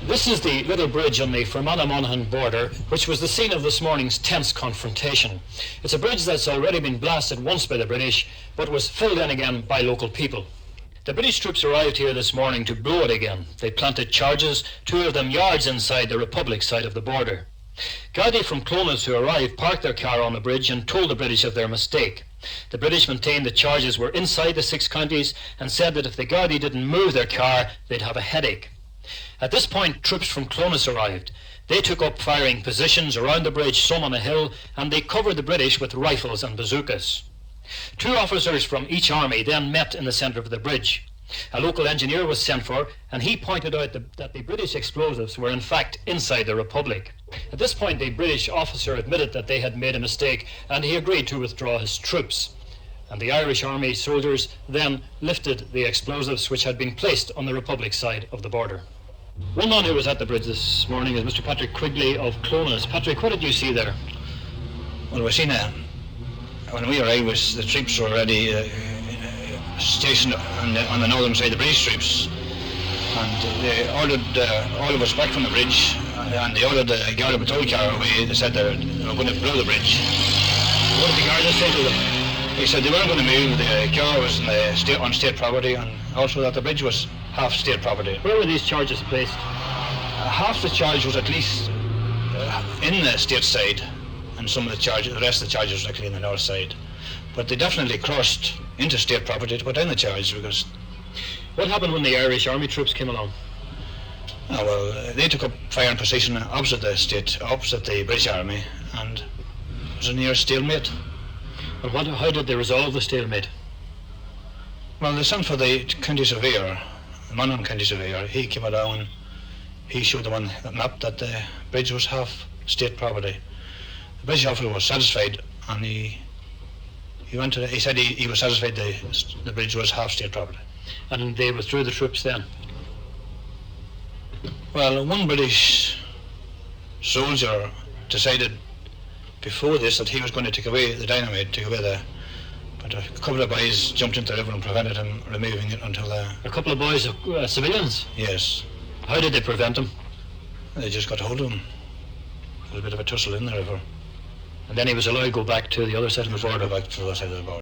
This is the little bridge on the Fermanagh-Monaghan border, which was the scene of this morning's tense confrontation. It's a bridge that's already been blasted once by the British, but was filled in again by local people. The British troops arrived here this morning to blow it again. They planted charges, 2 of them yards inside the Republic side of the border. Gardaí from Clones who arrived parked their car on the bridge and told the British of their mistake. The British maintained the charges were inside the 6 counties and said that if the Gardaí didn't move their car, they'd have a headache. At this point, troops from Clones arrived. They took up firing positions around the bridge, some on a hill, and they covered the British with rifles and bazookas. 2 officers from each army then met in the centre of the bridge. A local engineer was sent for, and he pointed out that the British explosives were in fact inside the Republic. At this point, the British officer admitted that they had made a mistake, and he agreed to withdraw his troops. And the Irish Army soldiers then lifted the explosives which had been placed on the Republic side of the border. One man who was at the bridge this morning is Mr. Patrick Quigley of Clones. Patrick, what did you see there? Well, we seen when we arrived, the troops were already stationed on the northern side, the British troops, and they ordered all of us back from the bridge, and they ordered the Garda patrol car away. They said they were going to blow the bridge. What did the Garda say to them? They said they weren't going to move, the car was on state property, and also that the bridge was half state property. Where were these charges placed? Half the charge was at least in the state side, and the rest of the charges were actually in the north side. But they definitely crossed into state property to put in the charge, because... What happened when the Irish Army troops came along? Oh, well, they took up firing position opposite the British Army, and it was a near stalemate. And how did they resolve the stalemate? Well, they sent for the county surveyor, the Monaghan county surveyor. He came along and he showed them on the map that the bridge was half state property. The British officer was satisfied, and he said he was satisfied the bridge was half state property. And they withdrew the troops then? Well, one British soldier decided before this that he was going to take away the dynamite, but a couple of boys jumped into the river and prevented him removing it until... A couple of boys, civilians? Yes. How did they prevent him? They just got hold of him. There was a bit of a tussle in the river. And then he was allowed to go back to the other side of the border? Back to the other side of the border.